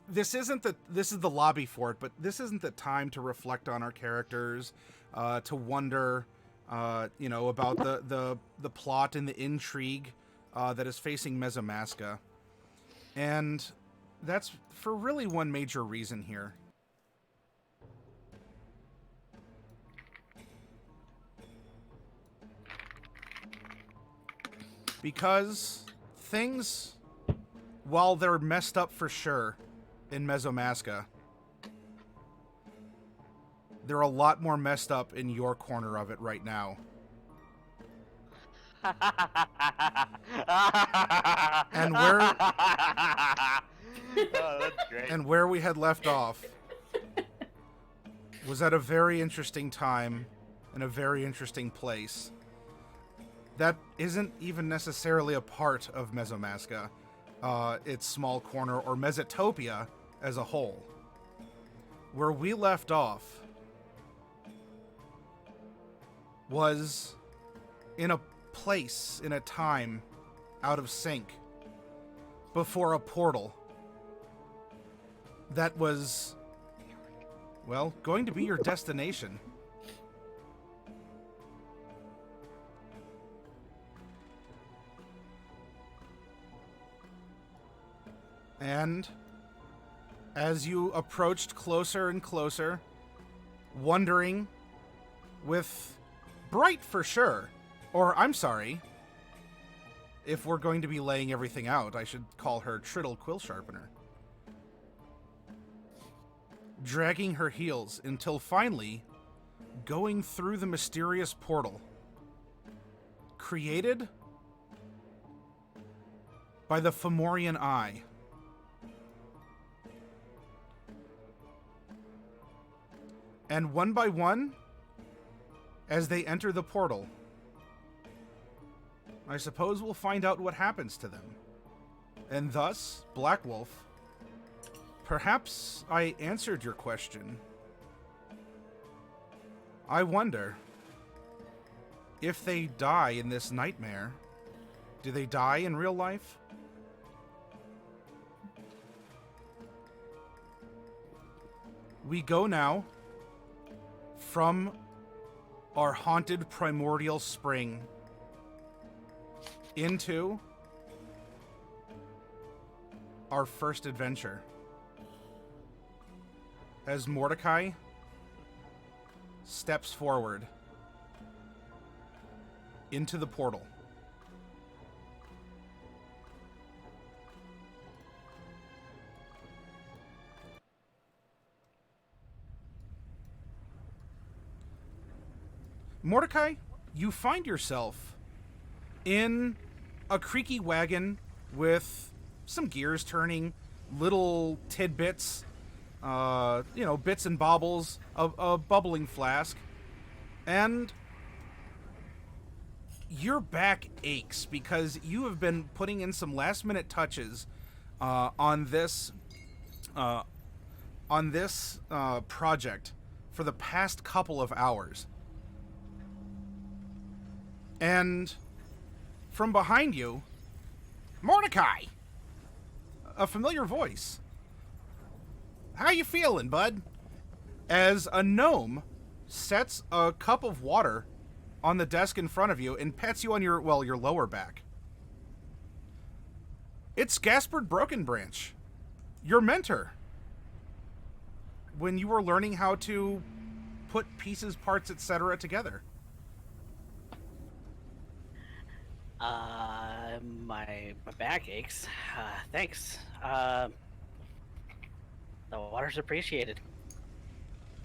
this is the lobby for it, but this isn't the time to reflect on our characters, to wonder, about the plot and the intrigue that is facing Mesomasca. And that's for really one major reason here. Because things, while they're messed up for sure in Mesomasca, they're a lot more messed up in your corner of it right now. And where Oh, that's great. and where we had left off was at a very interesting time in a very interesting place. That isn't even necessarily a part of Mesomasca, its small corner, or Mesotopia as a whole. Where we left off was in a place, in a time, out of sync, before a portal that was, well, going to be your destination. And as you approached closer and closer, wondering with Bright for sure, or I'm sorry, if we're going to be laying everything out, I should call her Triddle Quill Sharpener, dragging her heels until finally going through the mysterious portal created by the Fomorian Eye. And one by one, as they enter the portal, I suppose we'll find out what happens to them. And thus, Black Wolf, perhaps I answered your question. I wonder, if they die in this nightmare, do they die in real life? We go now from our haunted primordial spring into our first adventure. As Mordecai steps forward into the portal. Mordecai, you find yourself in a creaky wagon with some gears turning, little tidbits, bits and baubles, a bubbling flask, and your back aches because you have been putting in some last-minute touches on this project for the past couple of hours. And from behind you, Mordecai! A familiar voice. How you feeling, bud? As a gnome sets a cup of water on the desk in front of you and pats you on your lower back. It's Gaspard Brokenbranch, your mentor. When you were learning how to put pieces, parts, etc. together. My back aches. Thanks. The water's appreciated.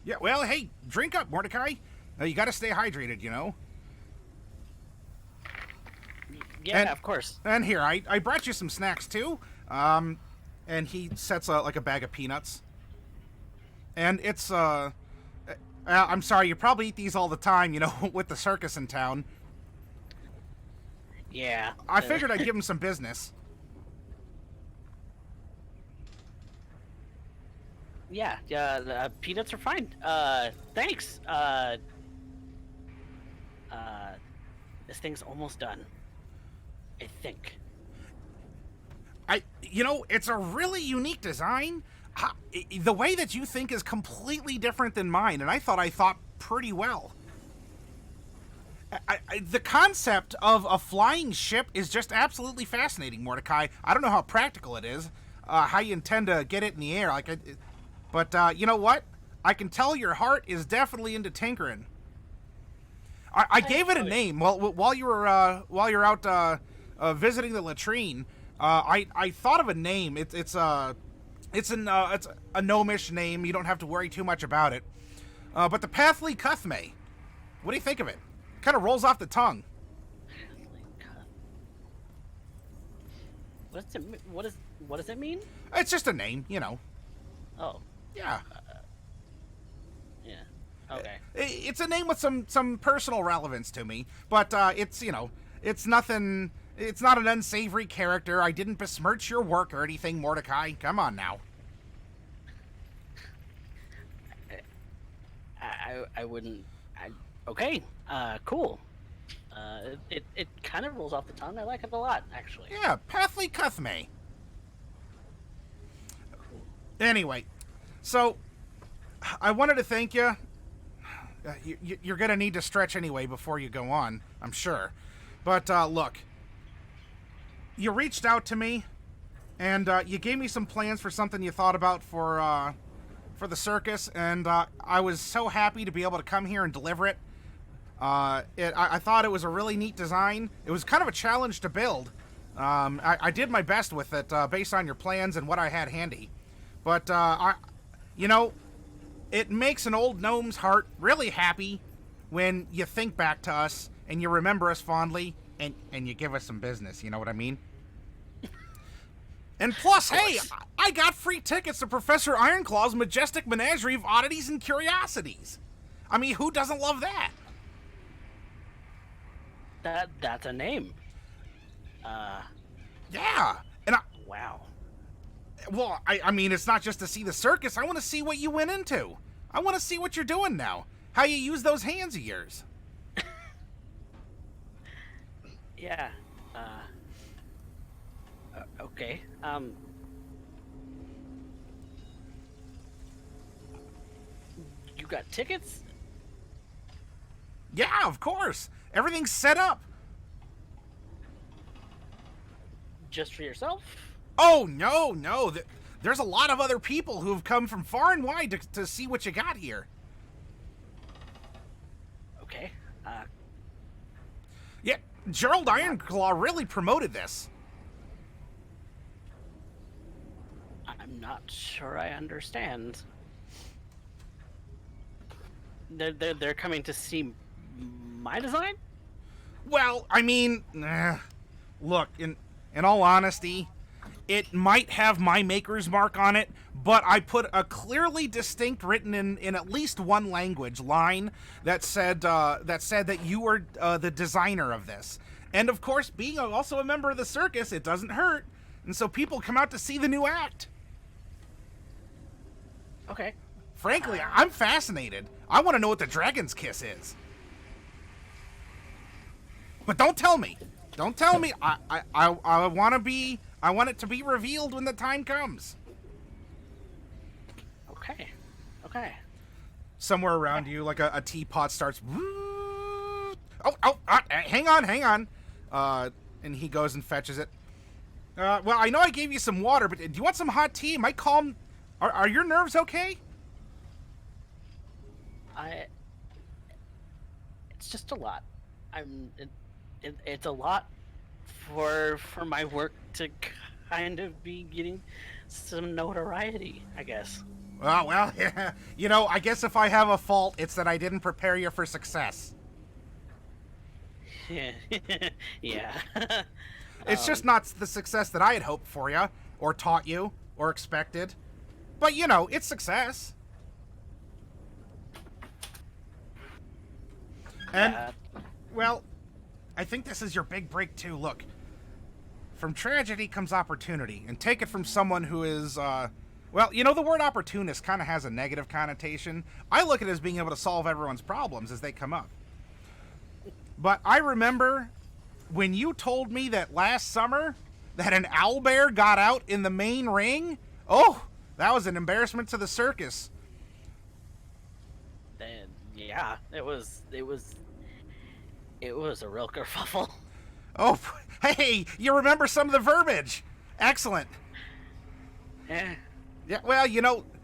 Yeah, well, hey, drink up, Mordecai. You gotta stay hydrated, you know. Yeah, of course. And here, I brought you some snacks, too. And he sets a bag of peanuts. And it's, I'm sorry, you probably eat these all the time, you know, with the circus in town. Yeah. I figured I'd give him some business. Yeah, peanuts are fine. Thanks. This thing's almost done. I think. It's a really unique design. The way that you think is completely different than mine, and I thought pretty well. The concept of a flying ship is just absolutely fascinating, Mordecai. I don't know how practical it is, how you intend to get it in the air, but you know what? I can tell your heart is definitely into tinkering. I gave it a name. Well, while you're out visiting the latrine, I thought of a name. It's a gnomish name. You don't have to worry too much about it. But the Pathly Cuthme. What do you think of it? Kind of rolls off the tongue. What does it mean? It's just a name, you know. Oh. Yeah. Yeah. Okay. It's a name with some personal relevance to me, but it's nothing. It's not an unsavory character. I didn't besmirch your work or anything, Mordecai. Come on now. I wouldn't. Okay. Cool. It kind of rolls off the tongue. I like it a lot, actually. Yeah, Pathly Cuthme. Cool. Anyway, so I wanted to thank you. You're going to need to stretch anyway before you go on, I'm sure. But look, you reached out to me, and you gave me some plans for something you thought about for the circus, and I was so happy to be able to come here and deliver it. I thought it was a really neat design. It was kind of a challenge to build. I did my best with it based on your plans and what I had handy. But, it makes an old gnome's heart really happy when you think back to us and you remember us fondly and you give us some business, you know what I mean? And plus, hey, I got free tickets to Professor Ironclaw's majestic menagerie of oddities and curiosities. I mean, who doesn't love that? That's a name. Yeah. And wow. Well, I mean, it's not just to see the circus. I want to see what you went into. I want to see what you're doing now. How you use those hands of yours. Yeah. Okay. You got tickets? Yeah, of course. Everything's set up. Just for yourself? Oh, no. There's a lot of other people who have come from far and wide to see what you got here. Okay. Yeah, Gerald Ironclaw really promoted this. I'm not sure I understand. They're coming to see my design? Well, I mean, look, in all honesty, it might have my maker's mark on it, but I put a clearly distinct, written in at least one language, line that said that you were the designer of this. And of course, being also a member of the circus, it doesn't hurt. And so people come out to see the new act. Okay. Frankly, I'm fascinated. I want to know what the dragon's kiss is. But don't tell me. Don't tell me. I want it to be revealed when the time comes. Okay. Somewhere around you, like a teapot starts. Hang on. And he goes and fetches it. Well, I know I gave you some water, but do you want some hot tea? Am I calm? Are your nerves okay? It's just a lot. It's a lot for my work to kind of be getting some notoriety, I guess. Oh, well, yeah. I guess if I have a fault, it's that I didn't prepare you for success. Yeah. It's just not the success that I had hoped for you, or taught you, or expected. But, it's success. And, well, I think this is your big break, too. Look, from tragedy comes opportunity. And take it from someone who is, the word opportunist kind of has a negative connotation. I look at it as being able to solve everyone's problems as they come up. But I remember when you told me that last summer that an owlbear got out in the main ring. Oh, That was an embarrassment to the circus. Then yeah, it was a real kerfuffle. Oh, hey, you remember some of the verbiage. Excellent. Eh, Yeah, well,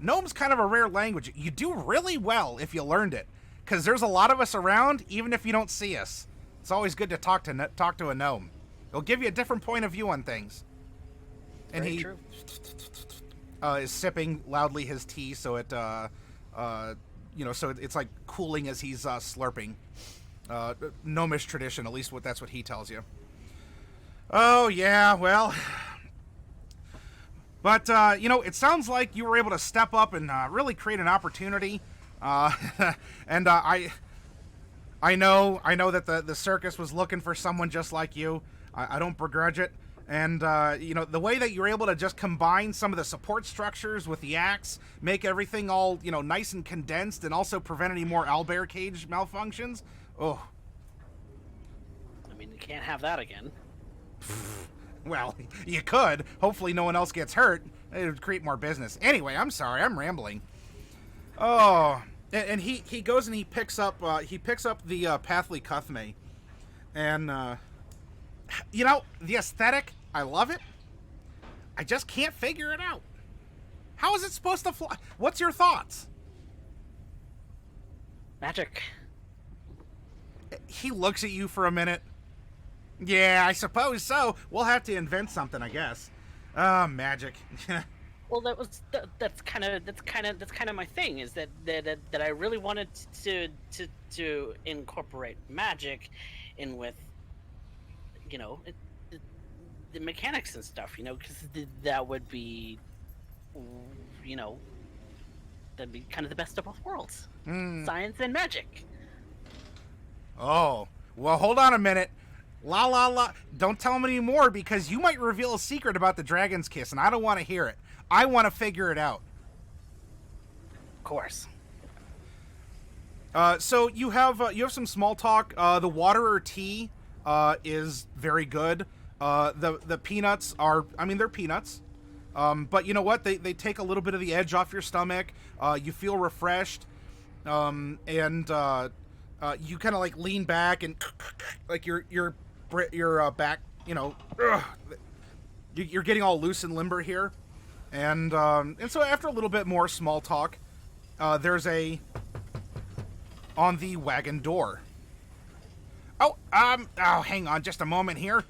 Gnome's kind of a rare language. You do really well if you learned it, because there's a lot of us around, even if you don't see us. It's always good to talk to a gnome. It'll give you a different point of view on things. And very he true. is sipping loudly his tea, so so it's like cooling as he's slurping. Gnomish tradition, at least that's what he tells you. Oh yeah, well. But, it sounds like you were able to step up and really create an opportunity. And I know that the circus was looking for someone just like you. I don't begrudge it. And, the way that you're able to just combine some of the support structures with the axe, make everything all, nice and condensed, and also prevent any more owlbear cage malfunctions. Oh. I mean, you can't have that again. Well, you could. Hopefully no one else gets hurt. It would create more business. Anyway, I'm sorry. I'm rambling. Oh, and he goes and he picks up the Pathly Cuthme. And, the aesthetic, I love it. I just can't figure it out. How is it supposed to fly? What's your thoughts? Magic. He looks at you for a minute. Yeah, I suppose so. We'll have to invent something, I guess. Magic. Well, that's kind of my thing. Is that I really wanted to incorporate magic in with, the mechanics and stuff. Because that would be, that'd be kind of the best of both worlds. Science and magic. Oh, well, hold on a minute. La la la. Don't tell him any more, because you might reveal a secret about the dragon's kiss, and I don't want to hear it. I want to figure it out. Of course. So you have some small talk. The water or tea is very good. The peanuts are, they're peanuts. But you know what? They take a little bit of the edge off your stomach. You feel refreshed. And you kind of like lean back and like your back, you're getting all loose and limber here. And so after a little bit more small talk, there's on the wagon door. Oh, hang on just a moment here.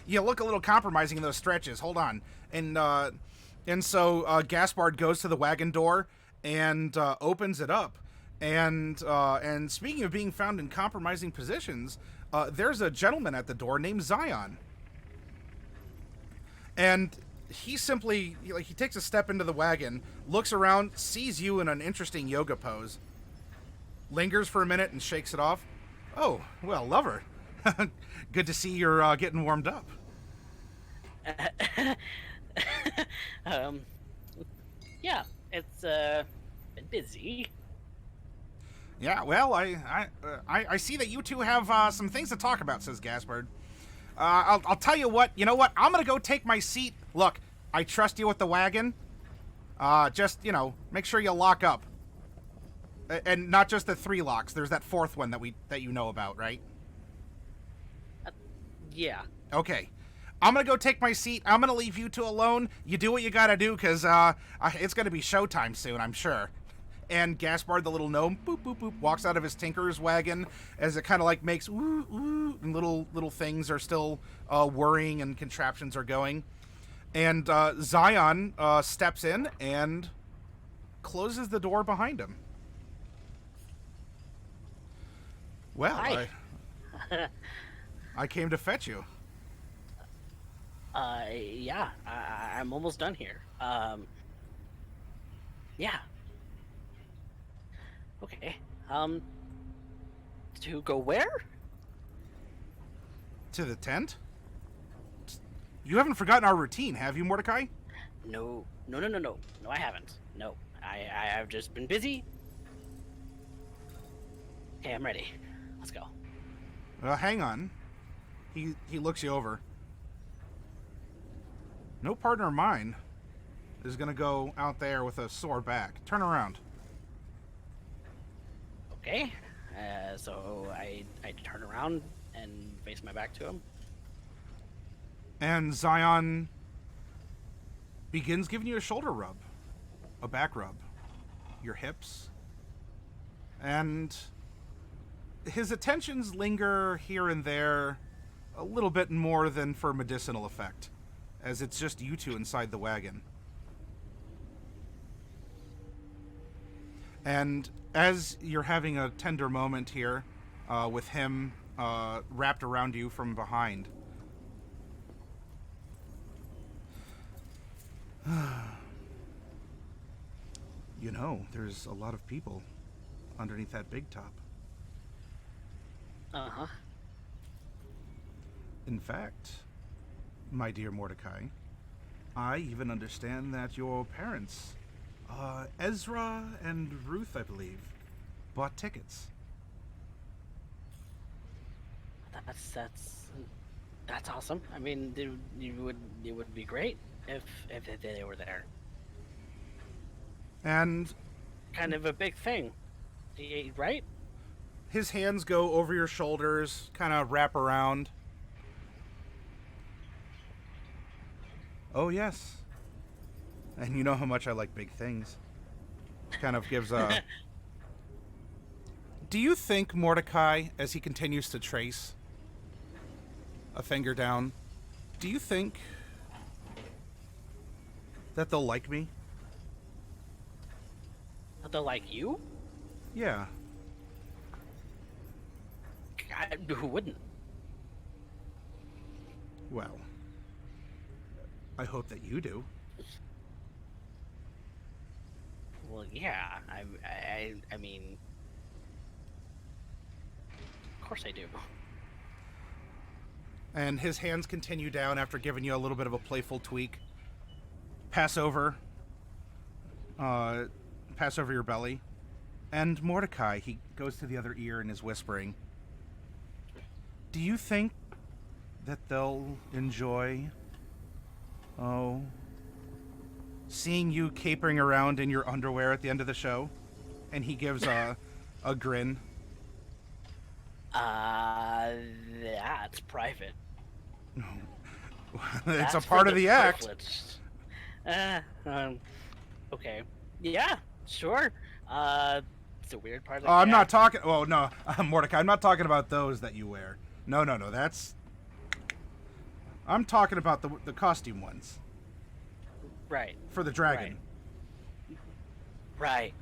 You look a little compromising in those stretches. Hold on. And so Gaspard goes to the wagon door and opens it up. And speaking of being found in compromising positions, there's a gentleman at the door named Zion. And he simply, he takes a step into the wagon, looks around, sees you in an interesting yoga pose, lingers for a minute and shakes it off. Oh, well, lover. Good to see you're getting warmed up. Yeah, it's been busy. Yeah, well, I see that you two have some things to talk about, says Gaspard. I'll tell you what. You know what? I'm gonna go take my seat. Look, I trust you with the wagon. Just make sure you lock up, and not just the 3 locks. There's that 4th one that you know about, right? Yeah. Okay. I'm gonna go take my seat. I'm gonna leave you two alone. You do what you gotta do, because it's gonna be showtime soon, I'm sure. And Gaspard, the little gnome, boop, boop, boop, walks out of his tinker's wagon as it kind of like makes woo, woo, and little things are still whirring and contraptions are going. And Zion steps in and closes the door behind him. Well, Hi. I came to fetch you. Yeah, I'm almost done here. Yeah. Okay. To go where? To the tent? You haven't forgotten our routine, have you, Mordecai? No, I haven't. No, I've just been busy. Okay, I'm ready. Let's go. Hang on. He looks you over. No partner of mine. is going to go out there with a sore back. Turn around. Okay. So I turn around and face my back to him. And Zion begins giving you a shoulder rub, a back rub, your hips. And his attentions linger here and there a little bit more than for medicinal effect, as it's just you two inside the wagon. And as you're having a tender moment here, with him wrapped around you from behind, you know, there's a lot of people underneath that big top. Uh-huh. In fact, my dear Mordecai, I even understand that your parents, Ezra and Ruth, I believe, bought tickets. That's awesome. I mean, it would be great if they were there. And Kind of a big thing, right? his hands go over your shoulders, kind of wrap around. Oh, yes. And you know how much I like big things. Kind of gives a... Do you think, Mordecai, as he continues to trace a finger down, do you think that they'll like me? They'll like you? Yeah. God, who wouldn't? Well, I hope that you do. Well, yeah. I mean, of course I do. And his hands continue down after giving you a little bit of a playful tweak. Pass over your belly. And Mordecai, he goes to the other ear and is whispering, do you think that they'll enjoy, seeing you capering around in your underwear at the end of the show? And he gives a grin. That's private. It's That's a for part of the act. Okay. Yeah, sure. It's a weird part of the I'm act. not talking... Oh, no, Mordecai, I'm not talking about those that you wear. No, that's... I'm talking about the costume ones. Right. For the dragon. Right.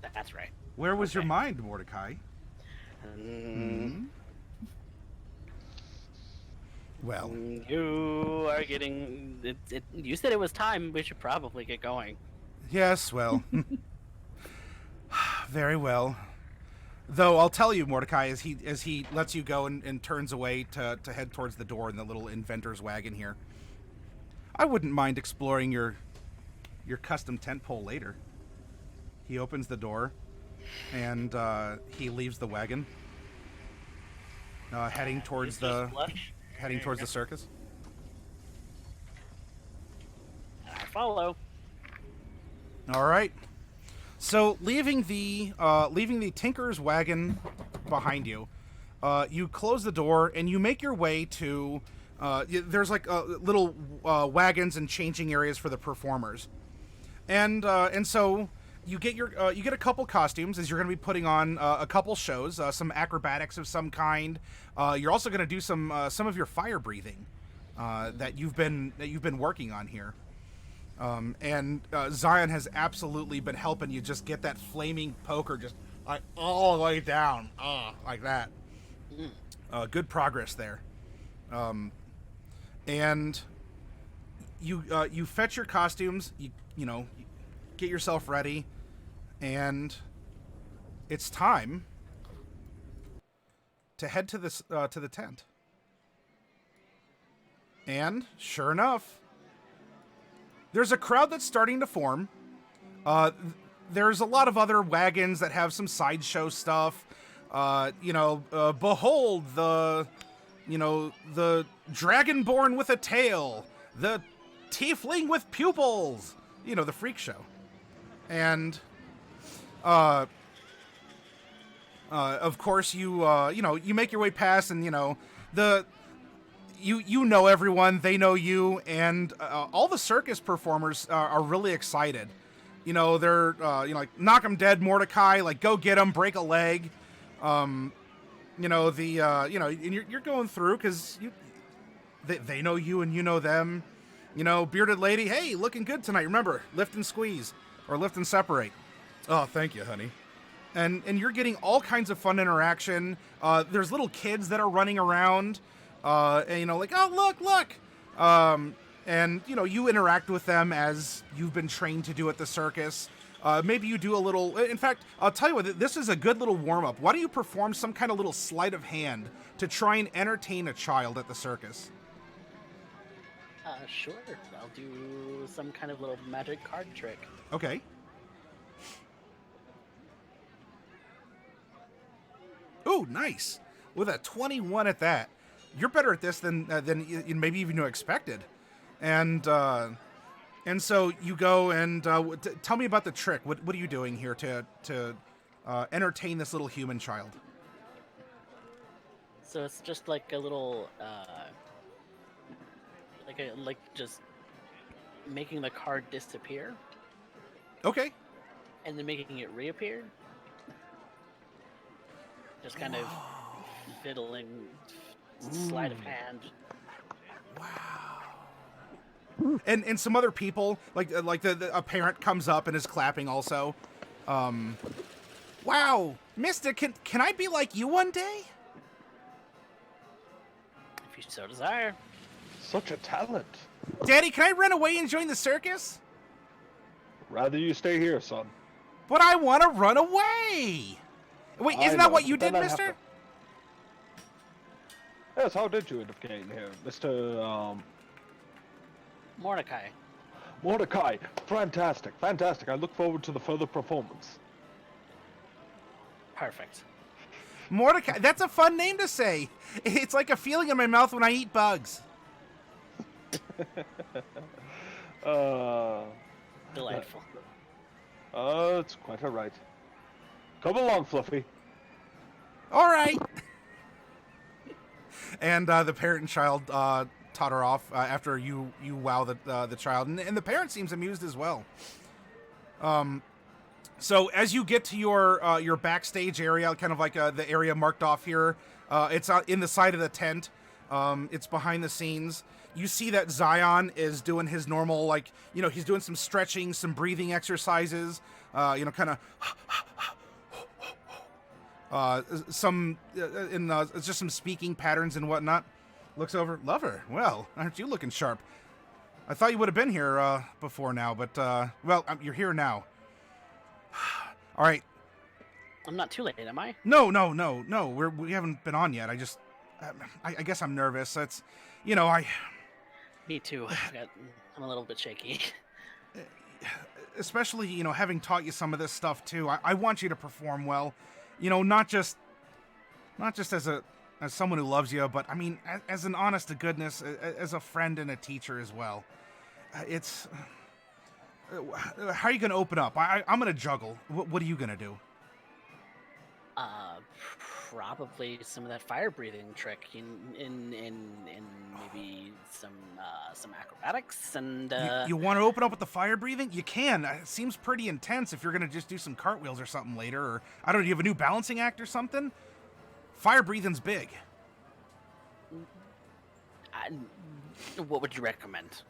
That's right. Where was your mind, Mordecai? Well... You are getting... You said it was time. We should probably get going. Yes, well... Very well. Though I'll tell you, Mordecai, as he lets you go and turns away to head towards the door in the little inventor's wagon here, I wouldn't mind exploring your custom tent pole later. He opens the door, and he leaves the wagon, heading towards the circus. I follow. All right. So leaving the tinker's wagon behind you, you close the door and you make your way to. There's like little wagons and changing areas for the performers, and so you get a couple costumes as you're going to be putting on a couple shows, some acrobatics of some kind. You're also going to do some of your fire breathing that you've been working on here. And Zion has absolutely been helping you just get that flaming poker just all the way down, like that. Good progress there. And you fetch your costumes, you get yourself ready, and it's time to head to the tent. And sure enough, there's a crowd that's starting to form. There's a lot of other wagons that have some sideshow stuff. Behold the dragonborn with a tail, the tiefling with pupils. You know, the freak show. And, of course, you make your way past, and, you know everyone, they know you, and all the circus performers are really excited. You know, they're, like, knock 'em dead, Mordecai, like, go get 'em, break a leg. And you're going through, because they know you and you know them. You know, bearded lady, hey, looking good tonight. Remember, lift and squeeze, or lift and separate. Oh, thank you, honey. And you're getting all kinds of fun interaction. There's little kids that are running around, and, you know, like, oh, look. And, you know, you interact with them as you've been trained to do at the circus. Maybe you do a little... In fact, I'll tell you what, this is a good little warm-up. Why don't you perform some kind of little sleight of hand to try and entertain a child at the circus? Sure. I'll do some kind of little magic card trick. Okay. Ooh, nice. With a 21 at that. You're better at this than maybe even you expected. And so you go and tell me about the trick. What are you doing here to entertain this little human child? So it's just like a little, like just making the card disappear. Okay. And then making it reappear. Just kind of fiddling, sleight of hand. Wow. And some other people, like a parent comes up and is clapping also. Wow, Mister, can I be like you one day? If you so desire. Such a talent. Daddy, can I run away and join the circus? Rather you stay here, son. But I want to run away. Wait, isn't that what you did, mister? Yes, how did you end up getting here, Mr. Mordecai. Mordecai, fantastic. I look forward to the further performance. Perfect. Mordecai, that's a fun name to say. It's like a feeling in my mouth when I eat bugs. Delightful. It's quite all right. Come along, Fluffy. All right. And the parent and child totter off after you wow the child, and the parent seems amused as well. So as you get to your backstage area, kind of like the area marked off here, it's in the side of the tent. It's behind the scenes. You see that Zion is doing his normal, like, you know, he's doing some stretching, some breathing exercises, kind of it's just some speaking patterns and whatnot. Looks over, lover. Well, aren't you looking sharp? I thought you would have been here before now, but well, you're here now. All right. I'm not too late, am I? No. We haven't been on yet. I guess I'm nervous. It's, Me too. I'm a little bit shaky. Especially, having taught you some of this stuff too. I want you to perform well. Not just as someone who loves you, but I mean, as an honest to goodness, as a friend and a teacher as well. How are you going to open up? I'm going to juggle. What are you going to do? Probably some of that fire breathing trick in maybe some acrobatics and. You want to open up with the fire breathing? You can. It seems pretty intense if you're going to just do some cartwheels or something later, or I don't know. Do you have a new balancing act or something? Fire breathing's big. What would you recommend?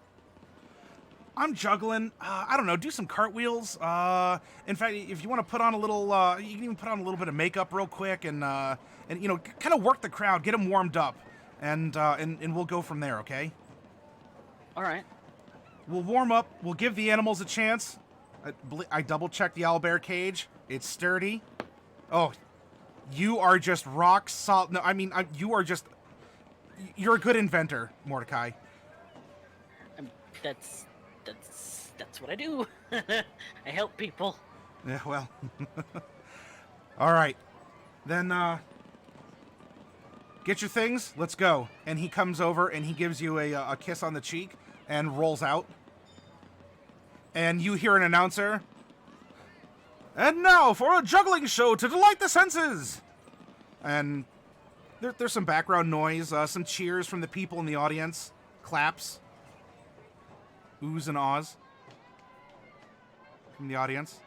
I'm juggling. I don't know. Do some cartwheels. In fact, if you want to put on a little, you can even put on a little bit of makeup real quick, and kind of work the crowd, get them warmed up, and we'll go from there. Okay. All right. We'll warm up. We'll give the animals a chance. I double checked the owlbear cage. It's sturdy. Oh, you are just rock solid. No, I mean you're a good inventor, Mordecai. That's what I do. I help people. Yeah, well. All right. Then, get your things. Let's go. And he comes over and he gives you a kiss on the cheek. and rolls out. And you hear an announcer. And now for a juggling show to delight the senses. And there's some background noise, some cheers from the people in the audience, claps, oohs and ahs from the audience.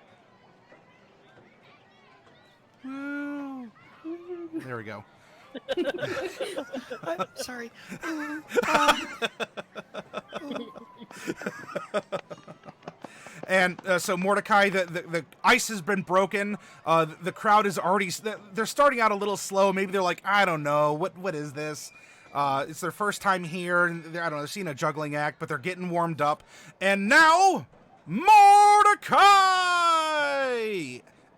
Woo. There we go. I'm sorry. And so Mordecai, the ice has been broken. The crowd is already, they're starting out a little slow. Maybe they're like, I don't know, what is this? It's their first time here. And I don't know, they're seeing a juggling act, but they're getting warmed up. And now, Mordecai!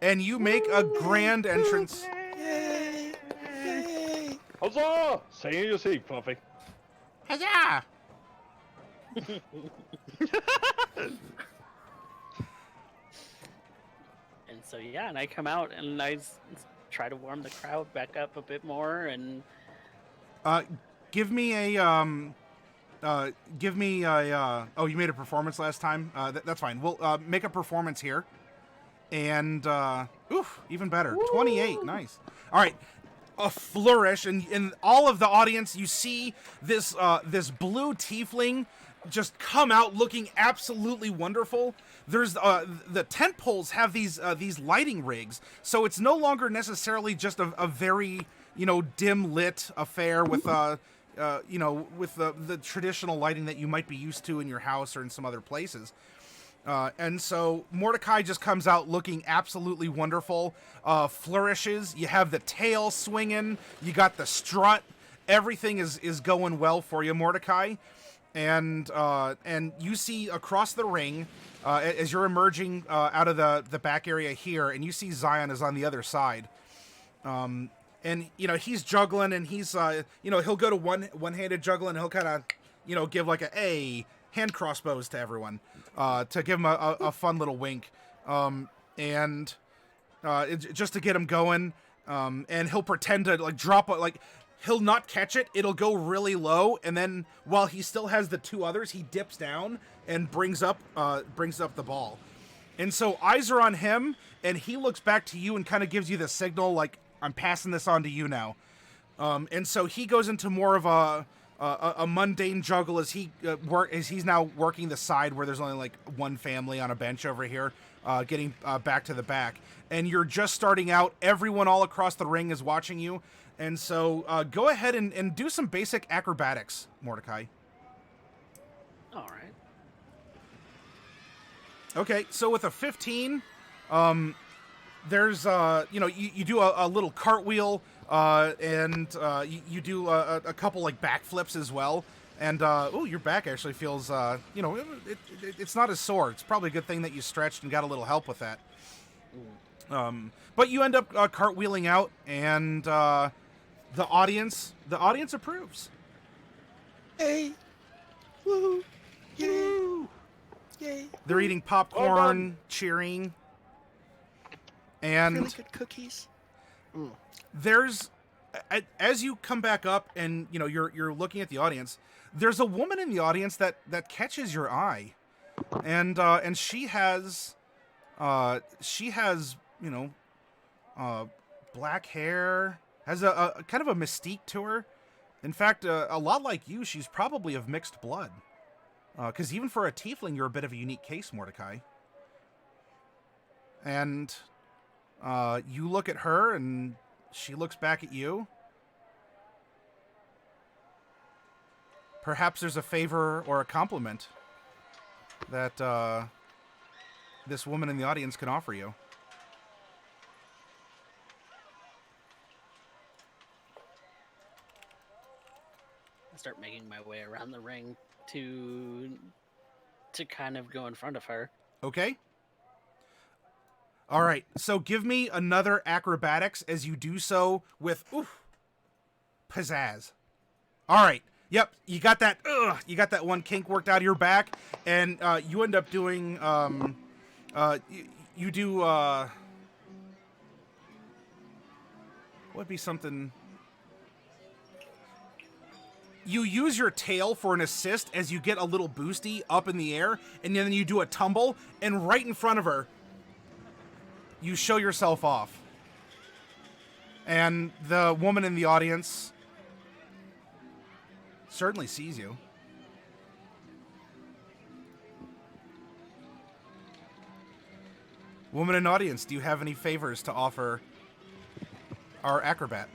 And you make a grand entrance. Yay! Yay! Huzzah! Say your seat, Fluffy. Huzzah! And so yeah, and I come out and try to warm the crowd back up a bit more, and Give me a oh, you made a performance last time. That's fine. We'll make a performance here, and oof, even better. 28, nice. All right, a flourish, and in all of the audience, you see this this blue tiefling just come out looking absolutely wonderful. There's the tent poles have these lighting rigs, so it's no longer necessarily just a very dim lit affair with with the traditional lighting that you might be used to in your house or in some other places. And so Mordecai just comes out looking absolutely wonderful, flourishes. You have the tail swinging. You got the strut. Everything is going well for you, Mordecai. And you see across the ring, as you're emerging out of the back area here, and you see Zion is on the other side. And he's juggling, and he's he'll go to one-handed juggling, and he'll kind of give like a hand crossbows to everyone to give him a fun little wink, and just to get him going. And he'll pretend to drop he'll not catch it. It'll go really low, and then while he still has the two others, he dips down and brings up the ball. And so eyes are on him, and he looks back to you and kind of gives you the signal like, I'm passing this on to you now. And so he goes into more of a mundane juggle as he's now working the side where there's only like one family on a bench over here, getting back to the back. And you're just starting out. Everyone all across the ring is watching you. And so go ahead and do some basic acrobatics, Mordecai. all right. Okay, so with a 15, there's you do a little cartwheel, and you do a couple like backflips as well. And your back actually feels it's not as sore. It's probably a good thing that you stretched and got a little help with that. But you end up cartwheeling out, and the audience approves. Hey! Woo! Yay! Woo! Yay! They're eating popcorn, cheering, and Really good cookies. there's as you come back up and you're looking at the audience, there's a woman in the audience that catches your eye, and she has black hair, has a kind of a mystique to her. In fact, a lot like you, she's probably of mixed blood, because even for a tiefling, you're a bit of a unique case, Mordecai. And you look at her, and she looks back at you. Perhaps there's a favor or a compliment that this woman in the audience can offer you. I start making my way around the ring to kind of go in front of her. Okay. All right. So give me another acrobatics as you do so with pizzazz. All right. Yep. You got that. You got that one kink worked out of your back, and you end up doing. You do. What would be something? you use your tail for an assist as you get a little boosty up in the air, and then you do a tumble, and right in front of her, you show yourself off. And the woman in the audience certainly sees you. Woman in audience, do you have any favors to offer our acrobat?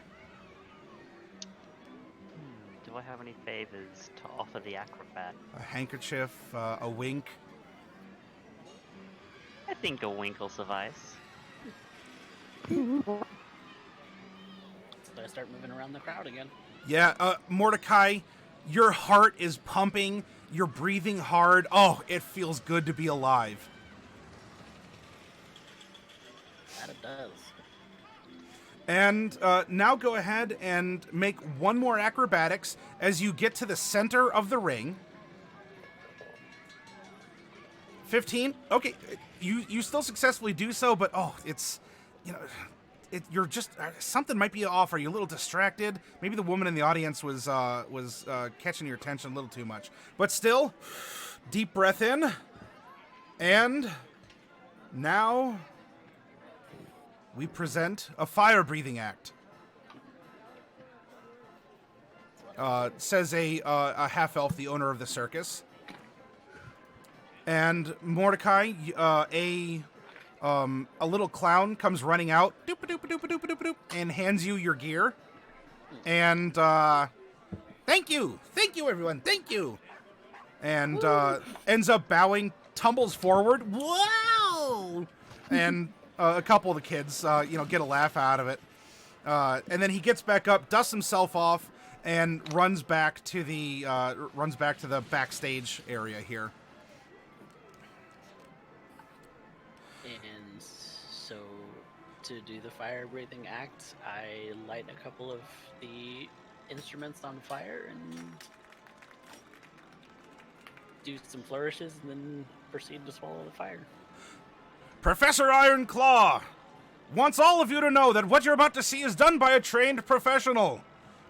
Do I have any favors to offer the acrobat? A handkerchief, a wink. I think a wink will suffice. So I start moving around the crowd again. Yeah, Mordecai, your heart is pumping. You're breathing hard. Oh, it feels good to be alive. That it does. And now go ahead and make one more acrobatics as you get to the center of the ring. 15. Okay, you still successfully do so, but it's, you're just something might be off. Are you a little distracted? Maybe the woman in the audience was catching your attention a little too much. But still, deep breath in, and now we present a fire-breathing act. Says a half-elf, the owner of the circus. And Mordecai, a little clown comes running out, doop-a-doop-a-doop-a-doop-a-doop, and hands you your gear. And thank you, everyone, thank you. And ends up bowing, tumbles forward, wow, and a couple of the kids, get a laugh out of it. And then he gets back up, dusts himself off, and runs back to the backstage area here. And so, to do the fire breathing act, I light a couple of the instruments on fire and do some flourishes, and then proceed to swallow the fire. Professor Ironclaw wants all of you to know that what you're about to see is done by a trained professional.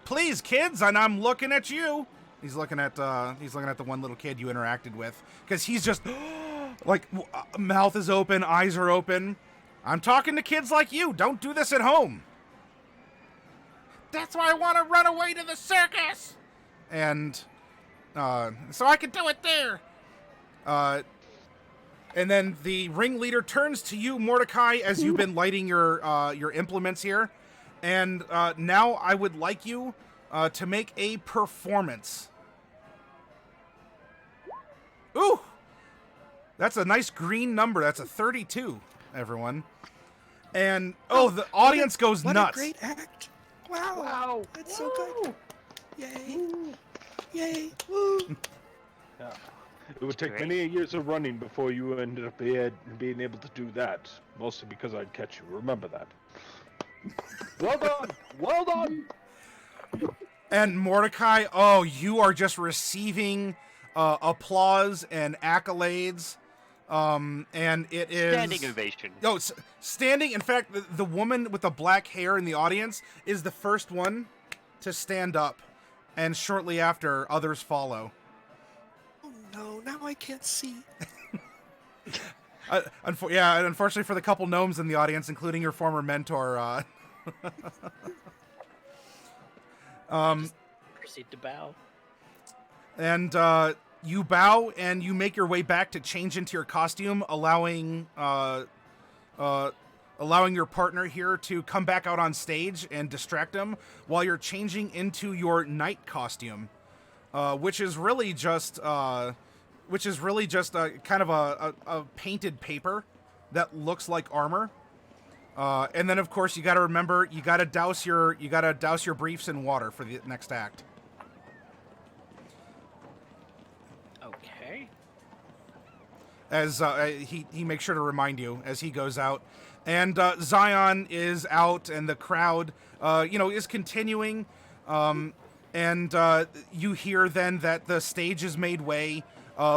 Please, kids, and I'm looking at you. He's looking at the one little kid you interacted with, because he's just like mouth is open, eyes are open. I'm talking to kids like you. Don't do this at home. That's why I want to run away to the circus, and so I can do it there. And then the ringleader turns to you, Mordecai, as you've been lighting your implements here. And now I would like you to make a performance. Ooh! That's a nice green number. That's a 32, everyone. And, the audience goes what nuts. What a great act. Wow. That's so good. Yay. Yay. Woo. Yeah. It would take Great. many years of running before you ended up being able to do that. Mostly because I'd catch you. Remember that. Well done! Well done! And Mordecai, you are just receiving applause and accolades. And it is... Standing ovation. Oh, standing. In fact, the woman with the black hair in the audience is the first one to stand up. And shortly after, others follow. Oh no, now I can't see. Unfortunately for the couple gnomes in the audience, including your former mentor, Proceed to bow. and you bow and you make your way back to change into your costume, allowing your partner here to come back out on stage and distract him while you're changing into your knight costume, which is really just kind of a painted paper that looks like armor. And then of course you got to remember you got to douse your briefs in water for the next act. Okay. As he makes sure to remind you as he goes out, and Zion is out, and the crowd is continuing, and you hear then that the stage is made way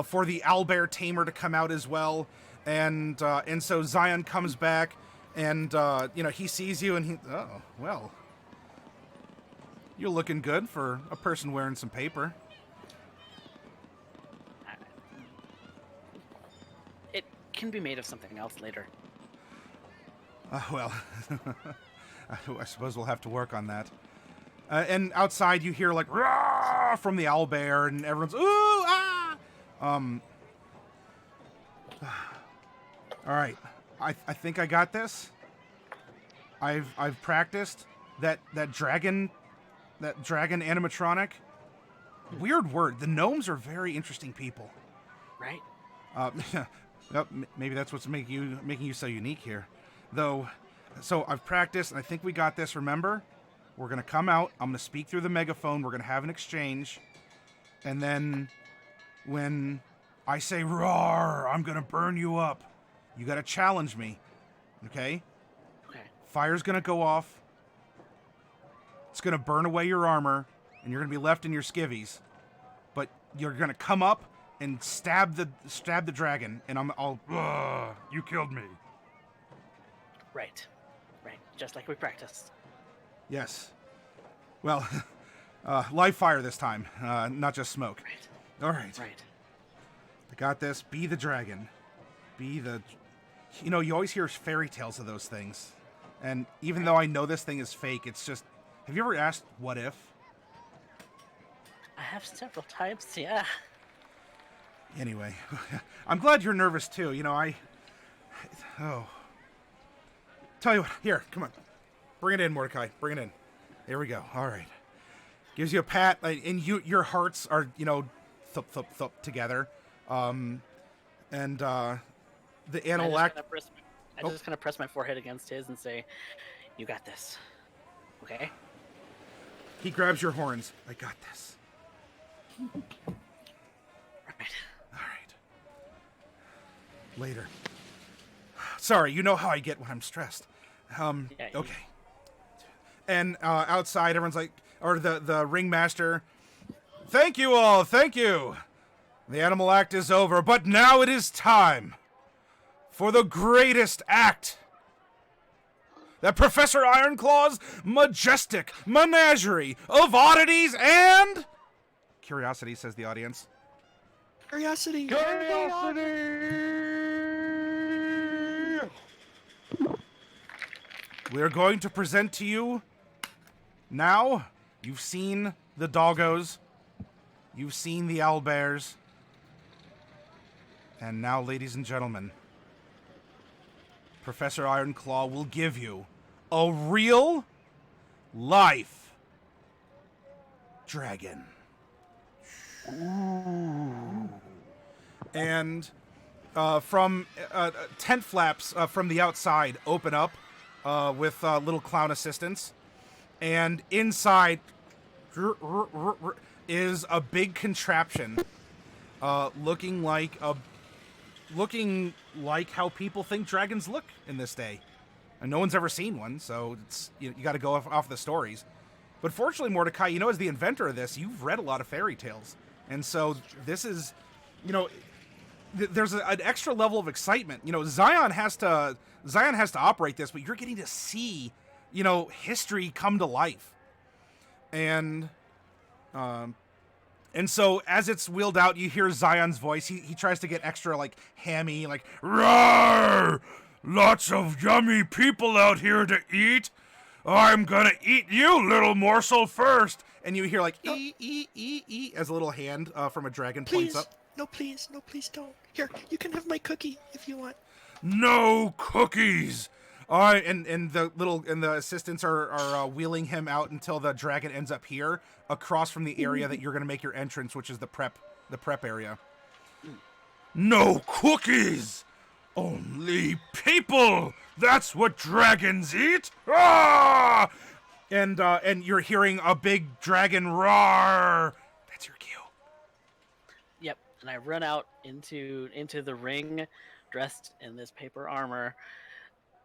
for the owlbear tamer to come out as well, and so Zion comes back, and he sees you, and You're looking good for a person wearing some paper. It can be made of something else later. Well, I suppose we'll have to work on that. And outside you hear like "Rah!" from the owlbear, and everyone's ooh ah. All right, I think I got this. I've practiced that dragon animatronic. Weird word. The gnomes are very interesting people. Right? Well, maybe that's what's making you so unique here. Though, so I've practiced, and I think we got this. Remember, we're gonna come out. I'm gonna speak through the megaphone. We're gonna have an exchange, and then when I say "roar," I'm gonna burn you up. You gotta challenge me, okay? Okay. Fire's gonna go off. It's gonna burn away your armor, and you're gonna be left in your skivvies. But you're gonna come up and stab the dragon, and I'll. You killed me. Right. Right. Just like we practiced. Yes. Well, live fire this time, not just smoke. Right. All right. Right. I got this. Be the dragon. Be the. You know, you always hear fairy tales of those things, and even though I know this thing is fake, it's just. Have you ever asked what if? I have several times, yeah. Anyway, I'm glad you're nervous too. You know, oh. Tell you what, here, come on. Bring it in, Mordecai. Bring it in. There we go. All right. Gives you a pat, and your hearts are, you know, thup, thup, thup together. The animal act. I just kind of press my forehead against his and say, "You got this." Okay? He grabs your horns. I got this. Right. All right. Later. Sorry, you know how I get when I'm stressed. Yeah, Okay. And outside, everyone's like, or the ringmaster. Thank you all. Thank you. The animal act is over, but now it is time for the greatest act. That Professor Ironclaw's majestic menagerie of oddities and curiosity, says the audience. Curiosity. We are going to present to you now. You've seen the doggos. You've seen the owlbears. And now, ladies and gentlemen, Professor Ironclaw will give you a real life dragon. Ooh. And from tent flaps from the outside open up with little clown assistants. And inside is a big contraption looking like how people think dragons look in this day. And no one's ever seen one, so it's you got to go off the stories. But fortunately, Mordecai, you know, as the inventor of this, you've read a lot of fairy tales. And so this is, you know, there's an extra level of excitement. You know, Zion has to operate this, but you're getting to see, you know, history come to life. And so as it's wheeled out, you hear Zion's voice. He tries to get extra, like, hammy, like, "Roar! Lots of yummy people out here to eat. I'm gonna eat you, little morsel, first." And you hear, like, ee, as a little hand from a dragon points up. No, please don't. Here, you can have my cookie if you want. No cookies! And the assistants are wheeling him out until the dragon ends up here, across from the area that you're gonna make your entrance, which is the prep area. No cookies! Only people! That's what dragons eat! Ah! And you're hearing a big dragon roar. That's your cue. Yep. And I run out into the ring, dressed in this paper armor,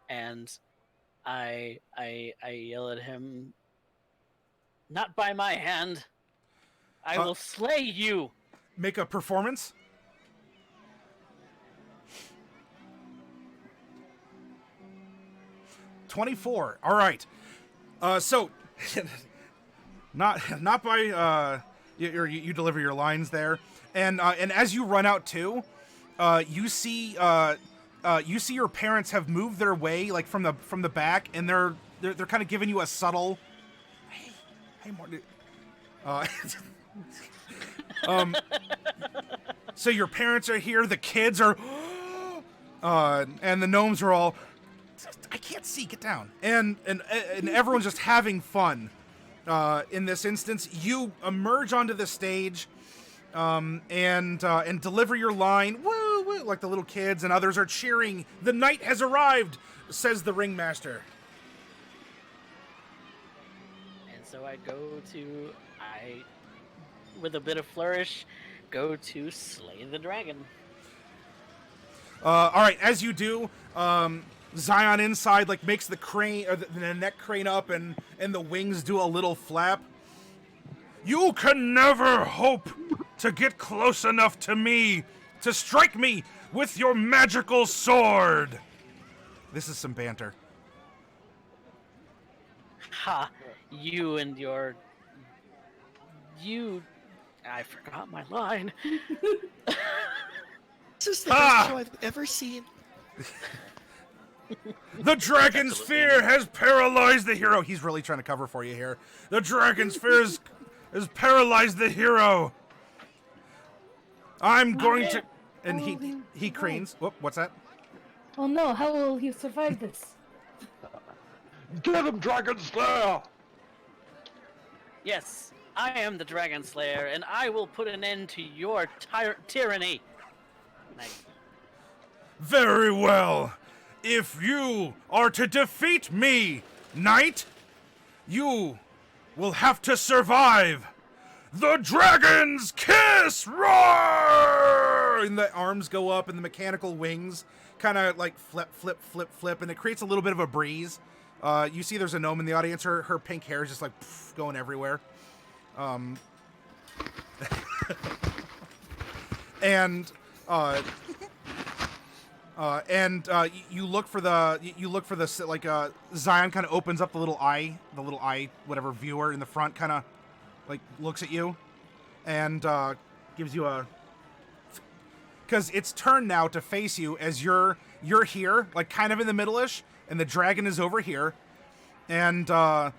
and I yell at him, "Not by my hand! I will slay you!" Make a performance. $24. All right. So Not by you deliver your lines there, and as you run out too, you see your parents have moved their way like from the back, and they're kind of giving you a subtle, hey Morty. So your parents are here, the kids are, and the gnomes are all, I can't see, get down, and everyone's just having fun. In this instance, you emerge onto the stage, and deliver your line, woo, woo, like the little kids, and others are cheering. The night has arrived, says the ringmaster. And so with a bit of flourish, go to slay the dragon. All right, as you do, Zion inside like makes the crane or the neck crane up, and the wings do a little flap. You can never hope to get close enough to me to strike me with your magical sword. This is some banter. Ha! I forgot my line. This is the best show I've ever seen. The dragon sphere has paralyzed the hero. He's really trying to cover for you here. The dragon sphere has paralyzed the hero. I'm going to... And he cranes. Whoop, what's that? Oh no, how will he survive this? Get him, Dragon Slayer! Yes, I am the Dragon Slayer, and I will put an end to your tyranny. Nice. Very well. If you are to defeat me, knight, you will have to survive the dragon's kiss! Roar! And the arms go up, and the mechanical wings kind of like flip, flip, flip, flip, and it creates a little bit of a breeze. You see there's a gnome in the audience. Her pink hair is just like going everywhere. And you look for the like Zion kind of opens up the little eye whatever viewer in the front, kind of like looks at you and gives you a, because it's turned now to face you as you're here, like kind of in the middle-ish, and the dragon is over here, and the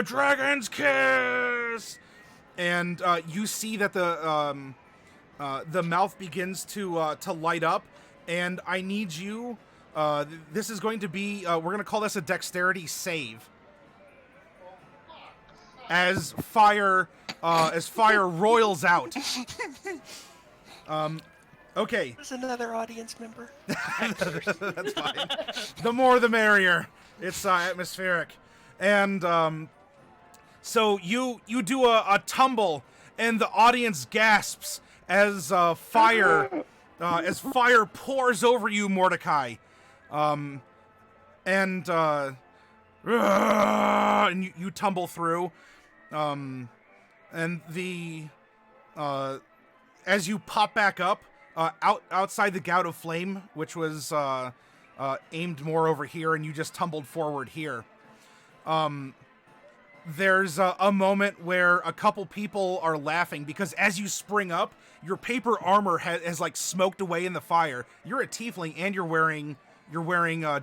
dragon's kiss, and you see that the mouth begins to light up, and I need you. This is going to be we're going to call this a dexterity save. As fire roils out. Okay. There's another audience member. That's fine. The more the merrier. It's atmospheric. And so you do a tumble, and the audience gasps as fire pours over you, Mordecai. And you tumble through. And as you pop back up, outside the gout of flame, which was aimed more over here, and you just tumbled forward here. There's a moment where a couple people are laughing because as you spring up, your paper armor has like smoked away in the fire. You're a tiefling, and you're wearing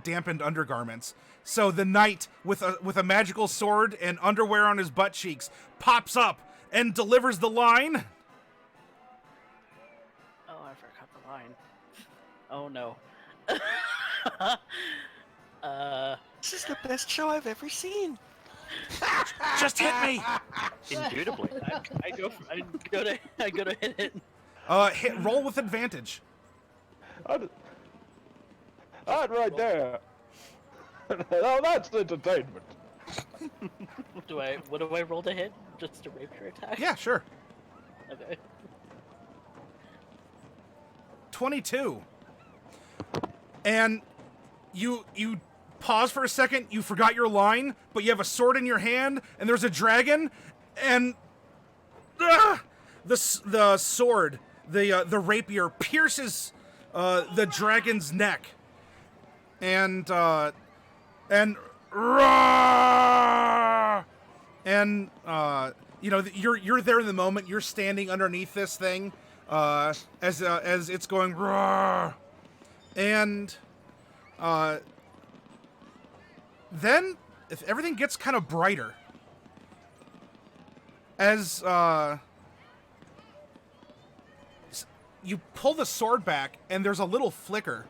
dampened undergarments. So the knight with a magical sword and underwear on his butt cheeks pops up and delivers the line. Oh, I forgot the line. Oh no. This is the best show I've ever seen. Just hit me. Indubitably. I go to hit it. Roll with advantage. That right there. Now that's entertainment. What do I roll to hit? Just a rapier attack? Yeah, sure. Okay. 22. And you pause for a second, you forgot your line, but you have a sword in your hand, and there's a dragon, and the sword, the rapier pierces the dragon's neck, and you know, you're there in the moment. You're standing underneath this thing as it's going roar, and then if everything gets kind of brighter as you pull the sword back, and there's a little flicker,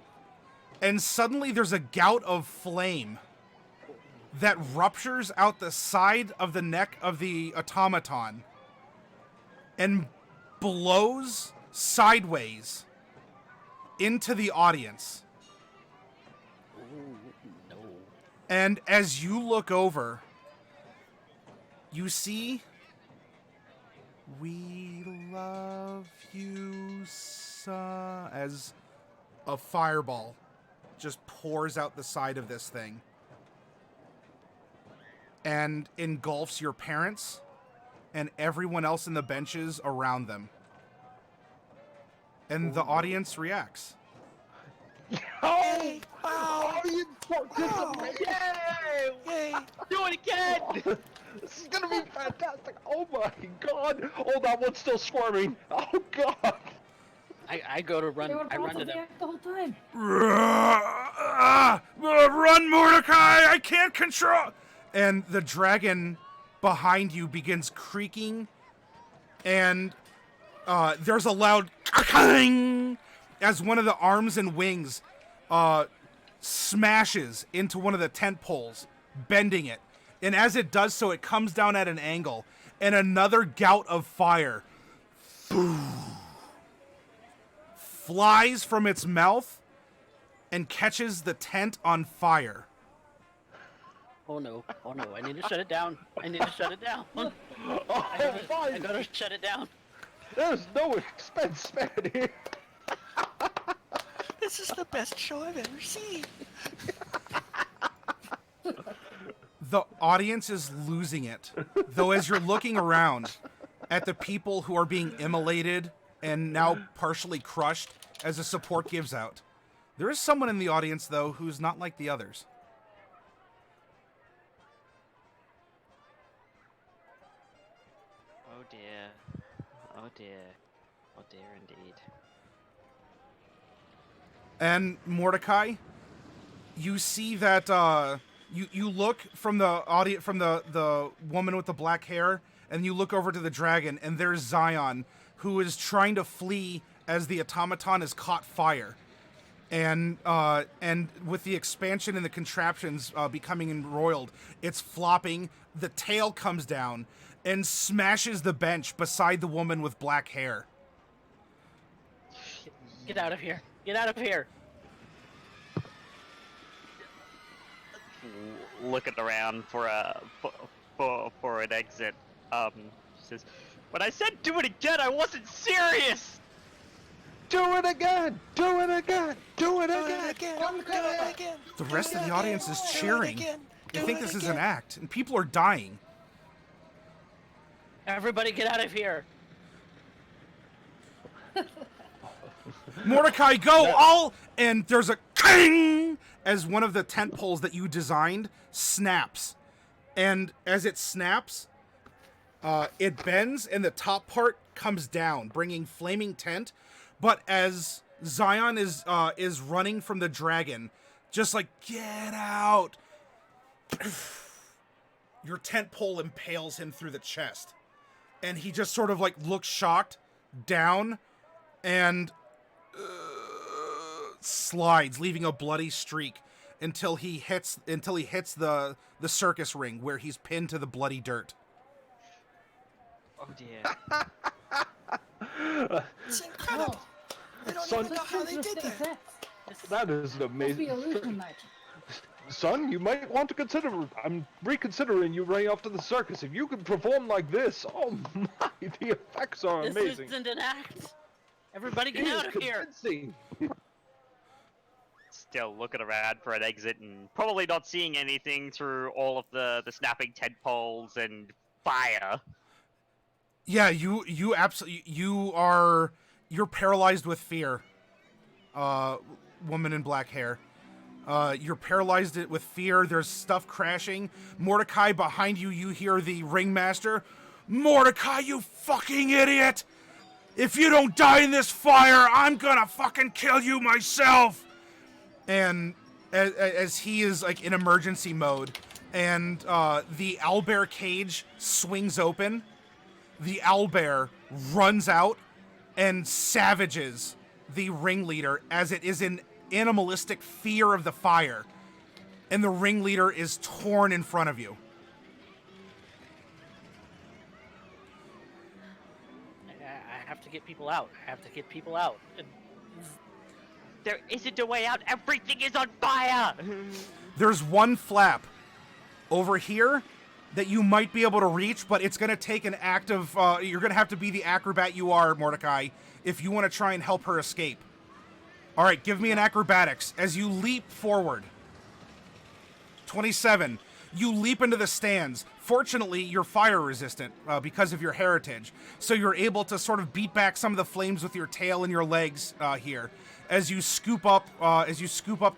and suddenly there's a gout of flame that ruptures out the side of the neck of the automaton and blows sideways into the audience. Ooh, no. And as you look over, you see, "We love you, son," as a fireball just pours out the side of this thing and engulfs your parents and everyone else in the benches around them. And the audience reacts. Oh! Wow! Oh, you participate! Yay! Yay! Do it again! This is gonna be fantastic! Oh my god! Oh, that one's still squirming! Oh god! I go to run. They were I part run to of the them. act the whole time. Run, Mordecai! I can't control. And the dragon behind you begins creaking, and there's a loud clang as one of the arms and wings smashes into one of the tent poles, bending it. And as it does so, it comes down at an angle, and another gout of fire flies from its mouth and catches the tent on fire. Oh no! Oh no! I need to shut it down. I need to shut it down. Oh, I fine! gotta shut it down. There's no expense spared here! This is the best show I've ever seen. The audience is losing it, though, as you're looking around at the people who are being immolated and now partially crushed as the support gives out. There is someone in the audience, though, who's not like the others. Oh dear. Oh dear. Oh dear indeed. And Mordecai, you see that you look from the audience, from the woman with the black hair, and you look over to the dragon, and there's Zion, who is trying to flee as the automaton has caught fire. And with the expansion and the contraptions becoming embroiled, it's flopping. The tail comes down and smashes the bench beside the woman with black hair. Get out of here! Get out of here! Looking around for a for an exit. Says, "When I said do it again, I wasn't serious." Do it again! Do it again! Do it Do it again! again! Do it again! The rest of the audience is Do it cheering. again! They Do think it this is again. an act, and people are dying. Everybody, get out of here! Mordecai, go! All! And there's a king as one of the tent poles that you designed snaps. And as it snaps, it bends and the top part comes down, bringing flaming tent. But as Zion is running from the dragon, just like, get out! Your tent pole impales him through the chest. And he just sort of like looks shocked down and slides, leaving a bloody streak until he hits the circus ring, where he's pinned to the bloody dirt. Oh dear. It's incredible. I don't Son- even know how they did that. That is an Must be amazing... illusion magic. Son, you might want to consider... I'm reconsidering you running off to the circus. If you could perform like this, oh my, the effects are This amazing. isn't an act! Everybody It get is out of here! convincing. Still looking around for an exit and probably not seeing anything through all of the snapping tent poles and fire. Yeah, you absolutely, you're paralyzed with fear. Woman in black hair. You're paralyzed with fear. There's stuff crashing. Mordecai, behind you, you hear the ringmaster. Mordecai, you fucking idiot! If you don't die in this fire, I'm gonna fucking kill you myself! And as he is like in emergency mode, and the owlbear cage swings open, the owlbear runs out and savages the ringleader as it is in animalistic fear of the fire. And the ringleader is torn in front of you. I have to get people out. I have to get people out. There isn't a way out. Everything is on fire. There's one flap over here that you might be able to reach, but it's going to take an act of... you're going to have to be the acrobat you are, Mordecai, if you want to try and help her escape. All right, give me an acrobatics as you leap forward. 27. You leap into the stands. Fortunately, you're fire resistant because of your heritage, so you're able to sort of beat back some of the flames with your tail and your legs here as you scoop up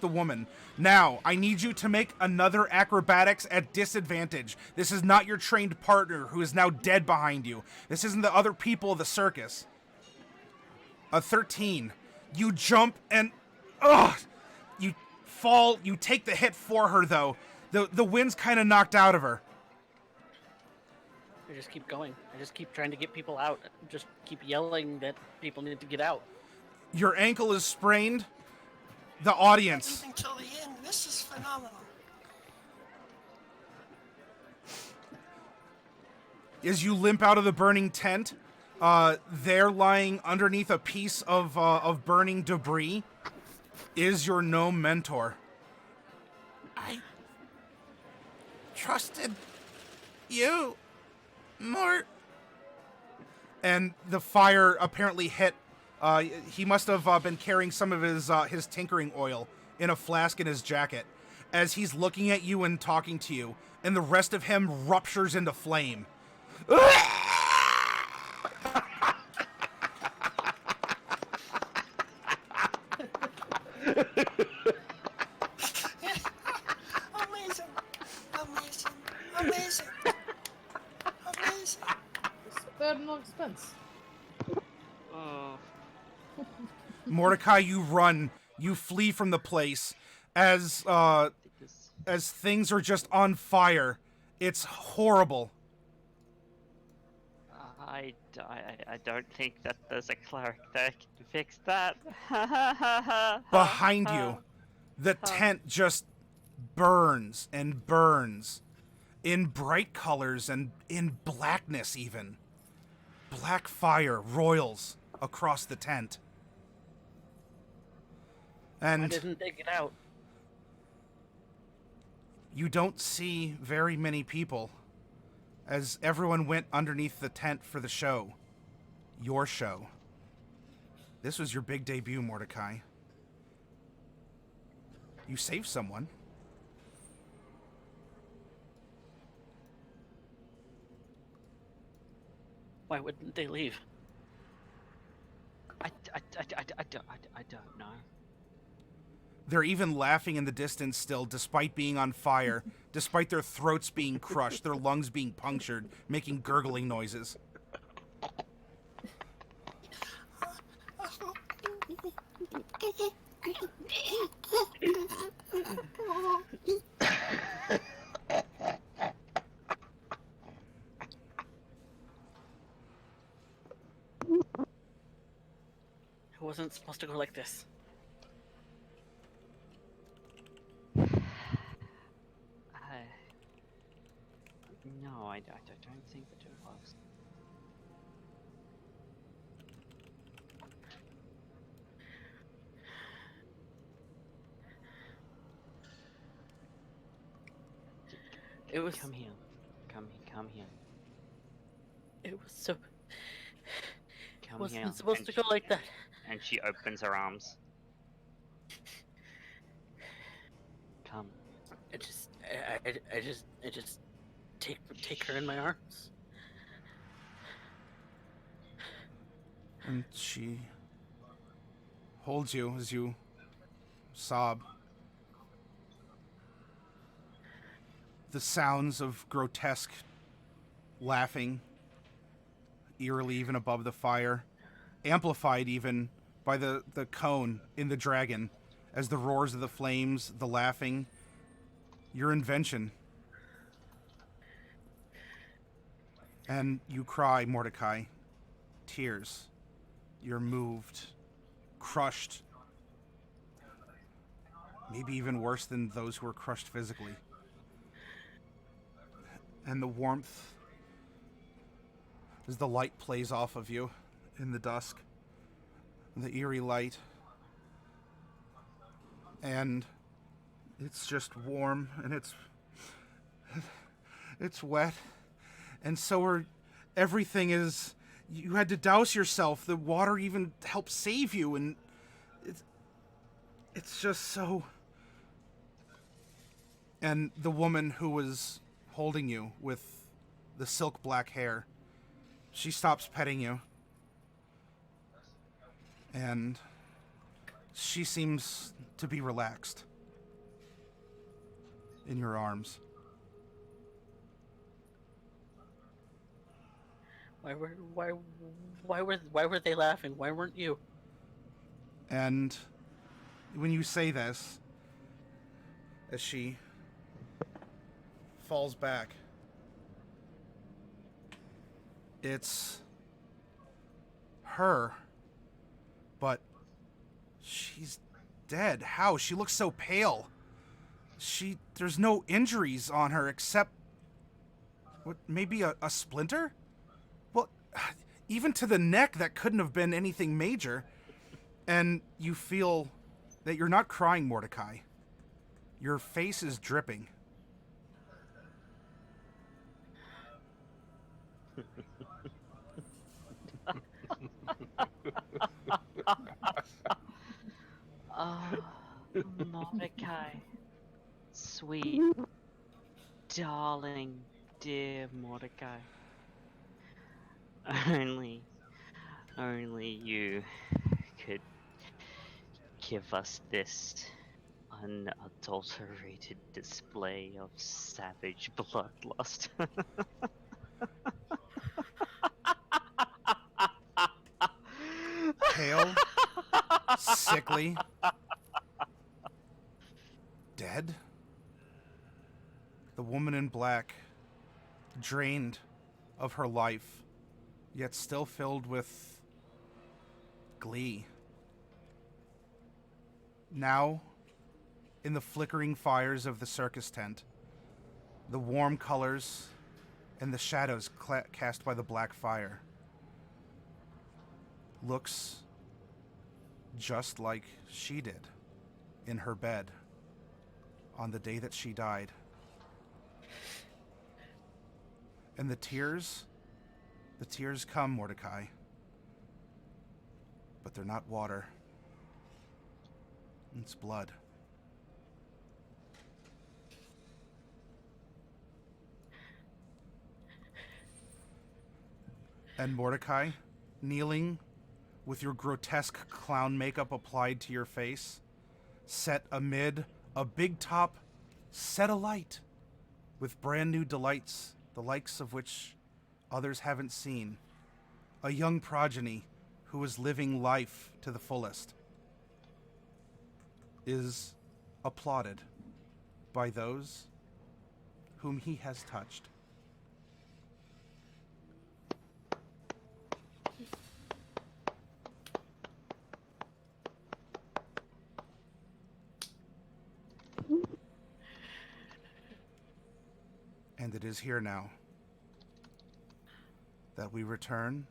the woman. Now, I need you to make another acrobatics at disadvantage. This is not your trained partner who is now dead behind you. This isn't the other people of the circus. A 13. You jump and you fall. You take the hit for her though. The wind's kind of knocked out of her. I just keep going. I just keep trying to get people out. Just keep yelling that people need to get out. Your ankle is sprained. The audience. Even till the end. This is phenomenal. As you limp out of the burning tent, there lying underneath a piece of burning debris is your gnome mentor. I trusted you, Mort. And the fire apparently hit. He must have been carrying some of his tinkering oil in a flask in his jacket as he's looking at you and talking to you, and the rest of him ruptures into flame. Amazing. Amazing. Amazing. Amazing. Spare no expense. Oh. Mordecai, you run. You flee from the place as things are just on fire. It's horrible. I don't think that there's a cleric that can fix that. Behind you, the tent just burns and burns in bright colors and in blackness even. Black fire roils across the tent. Why And didn't they get out? you don't see very many people as everyone went underneath the tent for the show. Your show. This was your big debut, Mordecai. You saved someone. Why wouldn't they leave? I don't know. They're even laughing in the distance still, despite being on fire, despite their throats being crushed, their lungs being punctured, making gurgling noises. It wasn't supposed to go like this. No, I don't think that it was. It was. Come here. Come here. It was so. Come It wasn't here. supposed And to go like that. And she opens her arms. Come. I just take her in my arms. And she holds you as you sob. The sounds of grotesque laughing eerily even above the fire, amplified even by the cone in the dragon, as the roars of the flames, the laughing, your invention. And you cry, Mordecai. Tears. You're moved, crushed. Maybe even worse than those who are crushed physically. And the warmth, as the light plays off of you in the dusk, the eerie light. And it's just warm, and it's wet. And so everything is, you had to douse yourself. The water even helped save you, and it's just so. And the woman who was holding you with the silk black hair, she stops petting you. And she seems to be relaxed in your arms. Why were they laughing? Why weren't you? And when you say this, as she falls back, it's her, but she's dead. How? She looks so pale. There's no injuries on her except what, maybe a splinter? Well, even to the neck, that couldn't have been anything major. And you feel that you're not crying, Mordecai. Your face is dripping. Oh, Mordecai. Sweet, darling, dear Mordecai. Only you could give us this unadulterated display of savage bloodlust. Pale, sickly, dead. The woman in black, drained of her life, yet still filled with glee. Now, in the flickering fires of the circus tent, the warm colors and the shadows cast by the black fire, looks just like she did in her bed on the day that she died. And the tears come, Mordecai, but they're not water. It's blood. And Mordecai, kneeling with your grotesque clown makeup applied to your face, set amid a big top set alight with brand new delights, the likes of which others haven't seen. A young progeny who is living life to the fullest is applauded by those whom he has touched. And it is here now that we return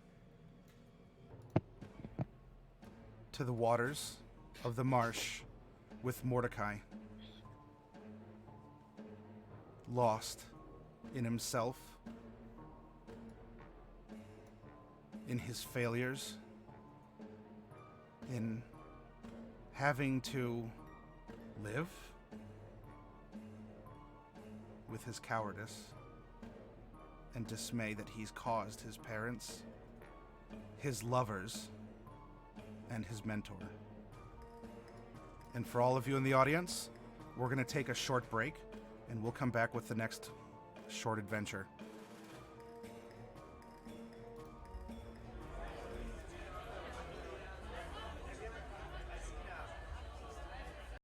to the waters of the marsh with Mordecai, lost in himself, in his failures, in having to live with his cowardice and dismay that he's caused his parents, his lovers, and his mentor. And for all of you in the audience, we're going to take a short break, and we'll come back with the next short adventure.